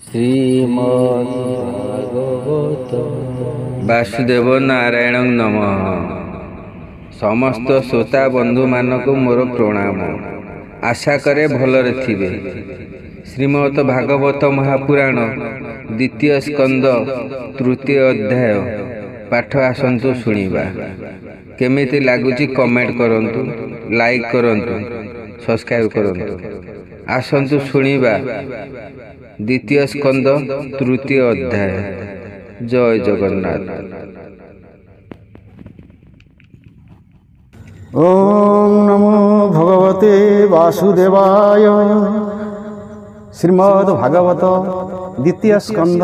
ଶ୍ରୀମଦ୍ଭାଗବତ ବାସୁଦେବ ନାରାୟଣ ନମଃ। ସମସ୍ତ ଶ୍ରୋତା ବନ୍ଧୁମାନଙ୍କୁ ମୋର ପ୍ରଣାମ। ଆଶା କରେ ଭଲରେ ଥିବେ। ଶ୍ରୀମଦ୍ ଭାଗବତ ମହାପୁରାଣ ଦ୍ୱିତୀୟ ସ୍କନ୍ଦ ତୃତୀୟ ଅଧ୍ୟାୟ ପାଠ ଆସନ୍ତୁ ଶୁଣିବା। କେମିତି ଲାଗୁଛି କମେଣ୍ଟ କରନ୍ତୁ, ଲାଇକ୍ କରନ୍ତୁ, ସବସ୍କ୍ରାଇବ୍ କରନ୍ତୁ। ଆସନ୍ତୁ ଶୁଣିବା ଦ୍ୱିତୀୟ ସ୍କନ୍ଦ ତୃତୀୟ ଅଧ୍ୟାୟ। ଜୟ ଜଗନ୍ନାଥ। ଓಂ ନମୋ ଭଗବତେ ବାସୁଦେବାୟ। ଶ୍ରୀମଦ୍ ଭାଗବତ ଦ୍ୱିତୀୟ ସ୍କନ୍ଦ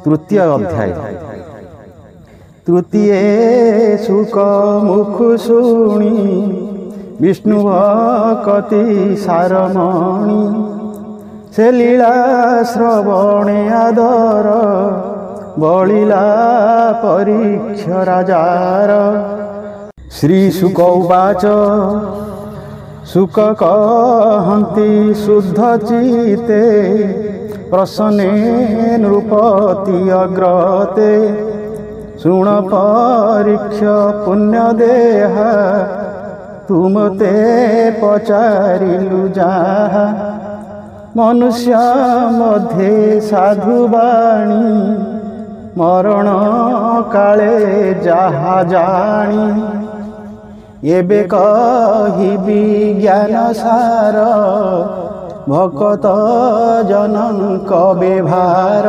ତୃତୀୟ ଅଧ୍ୟାୟ। ତୃତୀୟ ସୁକ ମୁଖ ଶୁଣି ବିଷ୍ଣୁ ଭକତି ସାରମଣି, ସେ ଲୀଳା ଶ୍ରବଣେ ଆଦର ବଳିଲା ପରୀକ୍ଷ ରାଜାର। ଶ୍ରୀ ସୁକ ଉବାଚ, ସୁକ କହନ୍ତି ଶୁଦ୍ଧ ଚିତେ ପ୍ରସନ୍ନେ ନୃପତି ଅଗ୍ରତେ। ଶୁଣ ପରୀକ୍ଷ ପୁଣ୍ୟ ଦେହା, ତୁମତେ ପଚାରିଲୁ ଯାହା। ମନୁଷ୍ୟ ମଧ୍ୟେ ସାଧୁବାଣୀ, ମରଣ କାଳେ ଯାହା ଜାଣି। ଏବେ କହିବି ଜ୍ଞାନ ସାର, ଭକତ ଜନଙ୍କ ବ୍ୟବହାର।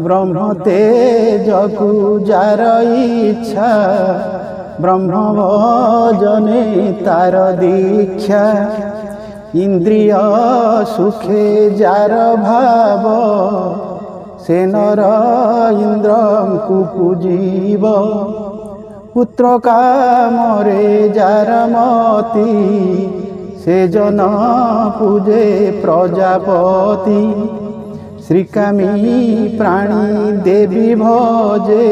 ବ୍ରହ୍ମ ତେଜକୁ ଯାର ଇଚ୍ଛା, ବ୍ରହ୍ମ ଭଜନେ ତାର ଦୀକ୍ଷା। ଇନ୍ଦ୍ରିୟ ସୁଖେ ଯାର ଭାବ, ସେ ନର ଇନ୍ଦ୍ରଙ୍କୁ ପୂଜିବ। ପୁତ୍ର କାମରେ ଯାର ମତି, ସେ ଜନ ପୂଜେ ପ୍ରଜାପତି। ଶ୍ରୀକାମୀ ପ୍ରାଣୀ ଦେବୀ ଭଜେ,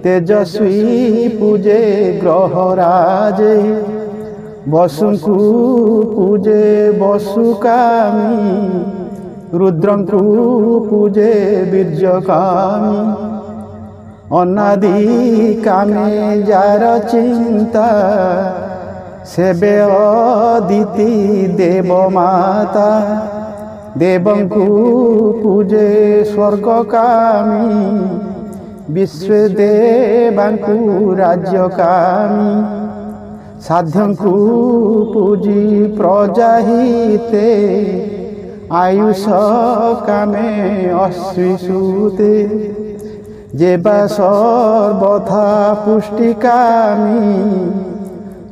ତେଜସ୍ୱୀ ପୂଜେ ଗ୍ରହରାଜେ। ବସୁଙ୍କୁ ପୂଜେ ବସୁକାମୀ, ରୁଦ୍ରଙ୍କୁ ପୂଜେ ବୀର୍ଯ୍ୟକାମୀ। ଅନାଦି କାମେ ଯାର ଚିନ୍ତା, ସେବେ ଅଦିତି ଦେବମାତା। ଦେବଙ୍କୁ ପୂଜେ ସ୍ୱର୍ଗକାମୀ, ବିଶ୍ୱଦେବାଙ୍କୁ ରାଜ୍ୟକାମୀ। ସାଧ୍ୟଙ୍କୁ ପୂଜି ପ୍ରଜାହିତେ, ଆୟୁଷ କାମେ ଅଶ୍ଵିସୂତେ। ଯେବା ସର୍ବଥା ପୁଷ୍ଟିକାମୀ,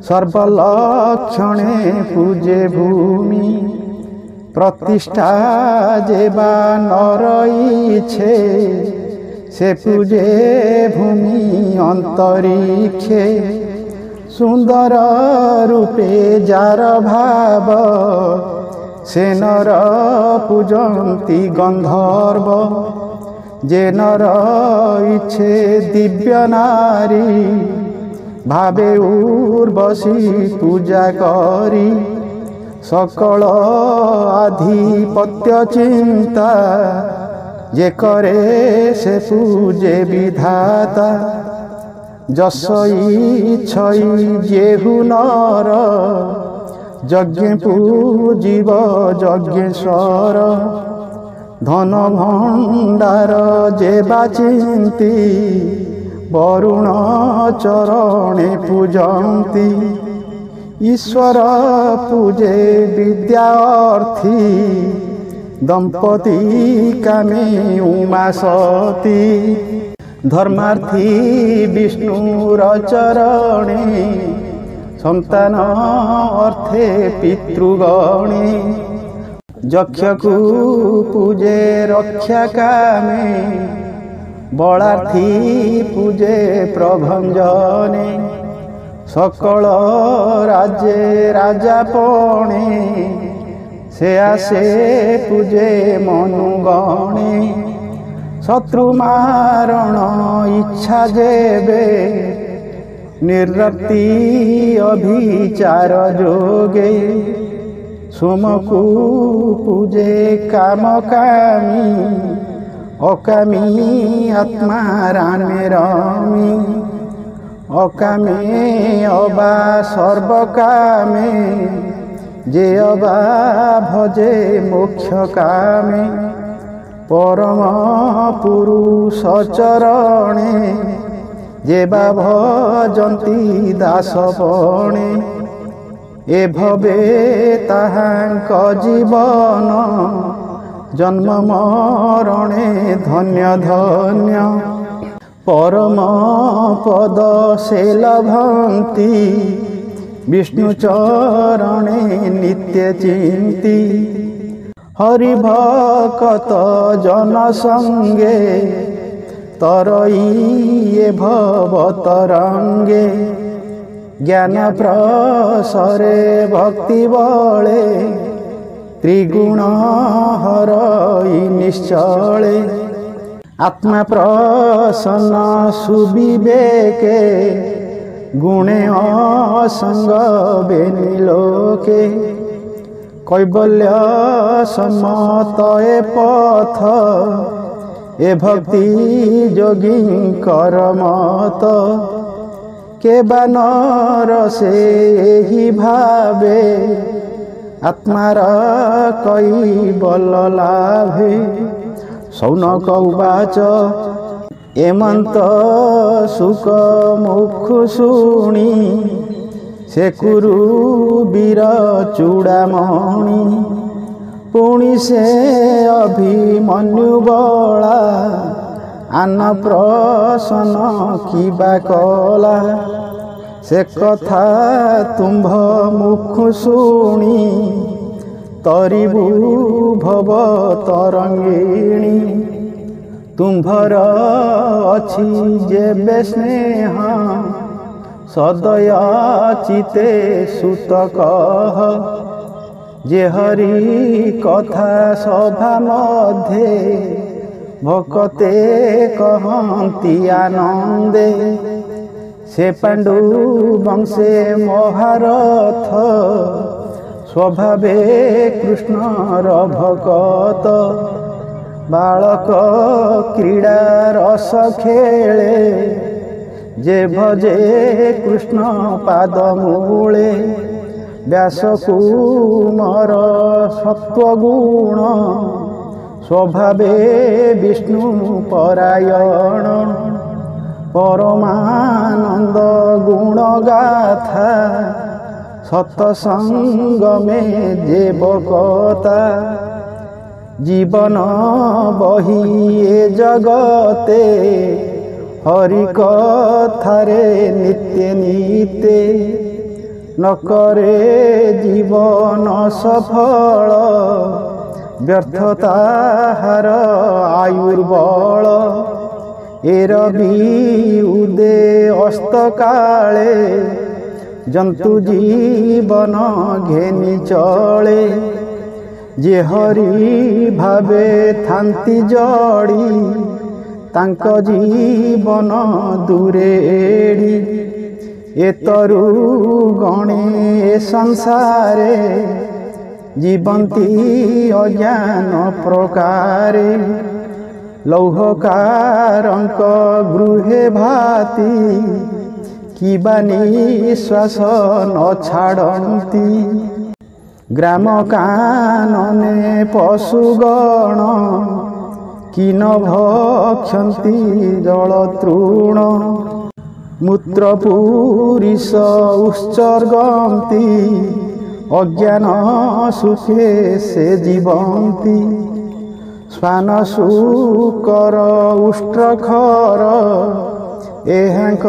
ସର୍ବଲକ୍ଷଣେ ପୂଜେ ଭୂମି। ପ୍ରତିଷ୍ଠା ଯେବା ନର ଇଚ୍ଛେ, ସେ ପୂଜେ ଭୂମି ଅନ୍ତରୀକ୍ଷେ। ସୁନ୍ଦର ରୂପେ ଯାର ଭାବ, ସେ ନର ପୂଜନ୍ତି ଗନ୍ଧର୍ବ। ଯେ ନର ଇଚ୍ଛେ ଦିବ୍ୟ ନାରୀ, ଭାବେ ଉର୍ବଶୀ ପୂଜା କରି। ସକଳ ଆଧିପତ୍ୟ ଚିନ୍ତା, ଯେ କରେ ସେ ପୂଜେ ବିଧାତା। ଯଶ ଇଚ୍ଛଇ ଯେହୁ ନର, ଯଜ୍ଞେ ପୂଜିବ ଯଜ୍ଞେଶ୍ୱର। ଧନ ଭଣ୍ଡାର ଯେବା ଚିନ୍ତି, ବରୁଣ ଚରଣେ ପୂଜନ୍ତି। ଈଶ୍ୱର ପୂଜେ ବିଦ୍ୟା ଅର୍ଥୀ, ଦମ୍ପତି କାମେ ଉମା ସତୀ। ଧର୍ମାର୍ଥୀ ବିଷ୍ଣୁର ଚରଣେ, ସନ୍ତାନ ଅର୍ଥେ ପିତୃଗଣେ। ଯକ୍ଷକୁ ପୂଜେ ରକ୍ଷା କାମେ, ବଳାର୍ଥୀ ପୂଜେ ପ୍ରଭଞ୍ଜନେ। ସକଳ ରାଜେ ରାଜାପଣେ, ସେ ଆସେ ପୂଜେ ମନୁଗଣେ। ଶତ୍ରୁ ମାରଣ ଇଚ୍ଛା ଯେବେ, ନିର୍ରକ୍ତି ଅଭିଚାର ଯୋଗେ। সোমকু পূজে কাম কামি অকামি আত্মা রামে রমি অকামে অবা সর্বকামে যে অবা ভজে মোক্ষ কামে পরম পুরুষ চরণে যে বা ভজন্তি দাসপণে এ ভবে তাহাঙ্ক জীবন জন্ম মরণে ধন্য ধন্য পরম পদ সে লভন্তি বিষ্ণু চরণে নিত্য চিন্তি হরি ভকত জন সঙ্গে তরইয়ে ভব তরঙ্গে জ্ঞান প্রসরে ভক্তি বলে ত্রিগুণ হরই নিশ্চলে আত্মা প্রসন্ন সুবিবেকে গুণে অসঙ্গ বেনিলোকে কৈবল্য সম্মত এ পথ এ ভক্তি যোগীঙ্কর মত কেবা নর সে এই ভাবে আত্মার কৈবল্য লাভে সৌনক উবাচ এমন্ত সুখ মুখ শুনি সে কুরু বীর চূড়ামণি পুଣି ସେ ଅଭିମନ୍ୟୁ ବଳା ଆନ ପ୍ରସନ୍ନ କିବା କଲା ସେ କଥା ତୁମ୍ଭ ମୁଖ ଶୁଣି ତରିବୁ ଭବ ତରଙ୍ଗିଣୀ ତୁମ୍ଭର ଅଛି ଯେବେ ସ୍ନେହ ସଦୟ ଚିତେ ସୁତ କହ যে হরি কথা সভা মধ্যে ভকতে কহନ୍ତି আনন্দে সে পাণ্ডু বংশে মহারথ স্বভাবে কৃষ্ণর ভকত বালক ক্রীড়া রস খেলে যে ভজে কৃষ্ণ পাদ মূলে ব্যাস কুমার সত্ত্বগুণ স্বভাবে বিষ্ণু পরায়ণ পরমানন্দ গুণ গাথা সৎসঙ্গমে যে বকতা জীবন বহি এ জগতে হরি কথারে নিত্য নিতে নকরে জীবন সফল ব্যর্থতাহার আয়ুর্বল এর বি উদে অস্তকালে জন্তু জীবন ঘেনি চলে যে হরি ভাবে থান্তি জড়ি তাঙ্ক জীবন দূরে এড়ি এতরু গণে সংসারে জীবন্তি অজ্ঞান প্রকারে লৌহকারঙ্ক গৃহে ভাতি কিবা নিঃশ্বাস ন ছাড়ন্তি গ্রাম কাননে পশুগণ কিন ভক্ষন্তি জল তৃণ মূত্র পুরিশ উৎসর্গন্তি অজ্ঞান সুখে সে জীবন্তি শ্বান শুকর উষ্ট্রখর এহাঙ্ক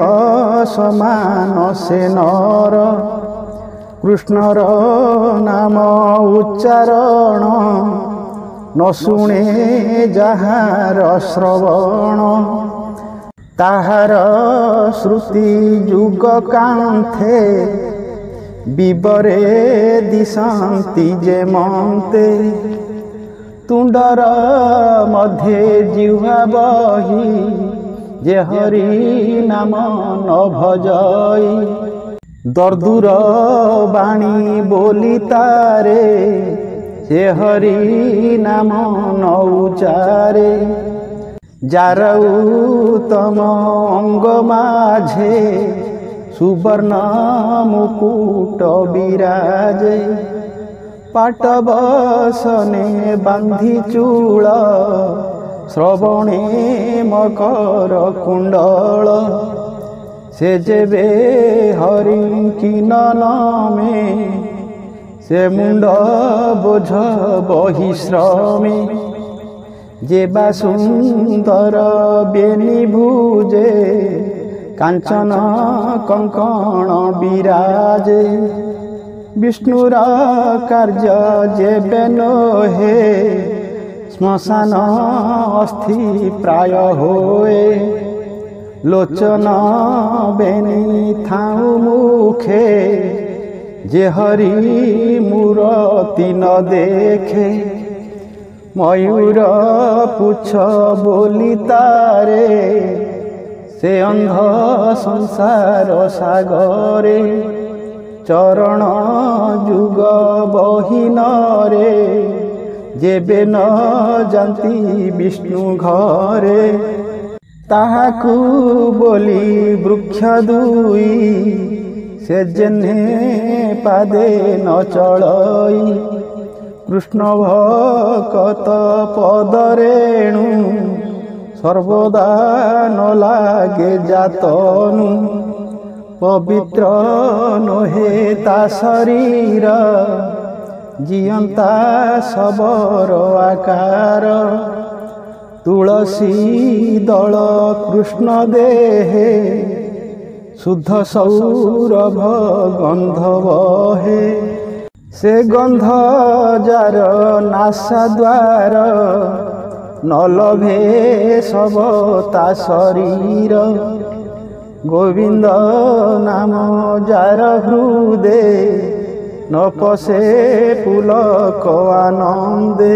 সমান সে নর কৃষ্ণর নাম উচ্চারণ ন শুণে যাহার শ্রবণ তাহার শ্রুতি যুগ কান্থে বিবরে দিশান্তি যে মন্তে তুণ্ডর মধ্যে জিহ্বা বহি যে হরি নাম ন ভজই ଦର୍ଦୁର ବାଣୀ ବୋଲି ତାରେ ସେ ହରି ନାମ ନଉଚାରେ ଯାର ଉତ୍ତମ ଅଙ୍ଗ ମାଝେ ସୁବର୍ଣ୍ଣ ମୁକୁଟ ବିରାଜେ ପାଟ ବସନେ ବାନ୍ଧି ଚୂଳ ଶ୍ରବଣେ ମକର କୁଣ୍ଡଳ ସେ ଯେବେ ହରିଙ୍କିନ ନମେ ସେ ମୁଣ୍ଡ ବୋଝ ବହିଶ୍ରମେ ଯେବା ସୁନ୍ଦର ବେନି ଭୁଜେ କାଞ୍ଚନ କଙ୍କଣ ବିରାଜେ ବିଷ୍ଣୁର କାର୍ଯ୍ୟ ଯେବେ ନୋହେ ଶ୍ମଶାନ ଅସ୍ଥି ପ୍ରାୟ ହୋଏ ଲୋଚନ ବେନି ଥାଉ ମୁଖେ ଯେ ହରି ମୂରତି ନ ଦେଖେ ମୟୂର ପୁଛ ବୋଲି ତାରେ ସେ ଅନ୍ଧ ସଂସାର ସାଗରେ ଚରଣ ଯୁଗ ବହିନରେ ଯେବେ ନ ଯାନ୍ତି ବିଷ୍ଣୁ ଘରେ ତାହାକୁ ବୋଲି ବୃକ୍ଷ ଦୁଇ ସେ ଯେହ୍ନେ ପାଦେ ନ ଚଳଇ କୃଷ୍ଣ ଭକତ ପଦରେଣୁ ସର୍ବଦା ନ ଲାଗେ ଯାତନୁ ପବିତ୍ର ନୋହେ ତା ଶରୀର ଜିଅନ୍ତା ଶବର ଆକାର ତୁଳସୀ ଦଳ କୃଷ୍ଣ ଦେହେ ଶୁଦ୍ଧ ସୌରଭ ଗନ୍ଧ ବହେ ସେ ଗନ୍ଧ ଯାର ନାସା ଦ୍ୱାର ନ ଲଭେ ଶବ ତା ଶରୀର ଗୋବିନ୍ଦ ନାମ ଯାର ହୃଦେ ନ ପଶେ ପୁଲକ ଆନନ୍ଦେ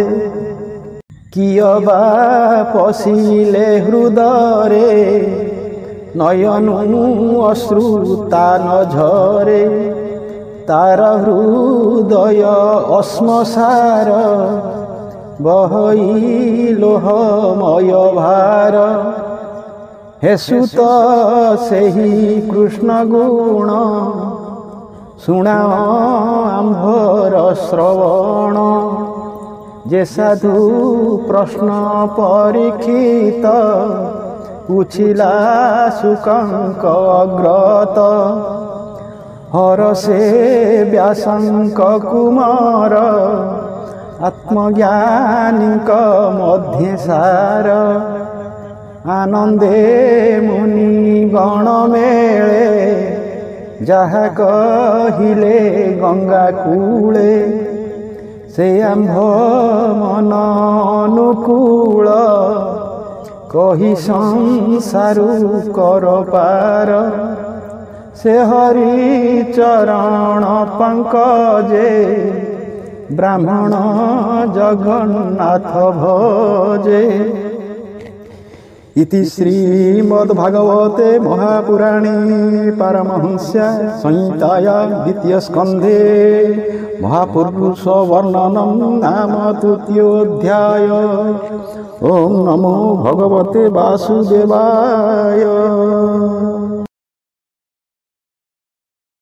କିୟ ବା ପଶିଲେ ହୃଦରେ ନୟନୁ ଅଶ୍ରୁ ତା ନ ଝରେ ତାର ହୃଦୟ ଅଶ୍ମସାର ବହଇ ଲୋହମୟ ଭାର ହେସୁତ ସେହି କୃଷ୍ଣ ଗୁଣ ଶୁଣାଅ ଆମ୍ଭର ଶ୍ରବଣ ଯେ ସାଧୁ ପ୍ରଶ୍ନ ପରୀକ୍ଷିତ ପୁଛିଲା ଶୁକଙ୍କ ଅଗ୍ରତ ହରସେ ବ୍ୟାସଙ୍କ କୁମାର ଆତ୍ମଜ୍ଞାନୀଙ୍କ ମଧ୍ୟେ ସାର ଆନନ୍ଦେ ମୁନି ଗଣ ମେଳେ ଯାହା କହିଲେ ଗଙ୍ଗା କୂଳେ ସେ ଆମ୍ଭ ମନ ଅନୁକୂଳ କହି ସଂସାରୁ କର ପାର ସେ ହରି ଚରଣ ପଙ୍କଜେ ବ୍ରାହ୍ମଣ ଜଗନ୍ନାଥ ଭଜେ इति श्रीमद्भागवते महापुराणे पारमहंस्या संहिताया द्वितीय स्कंधे महापुरुष वर्णनम नाम तृतीयोऽध्याय। ओम नमो भगवते वासुदेवाय।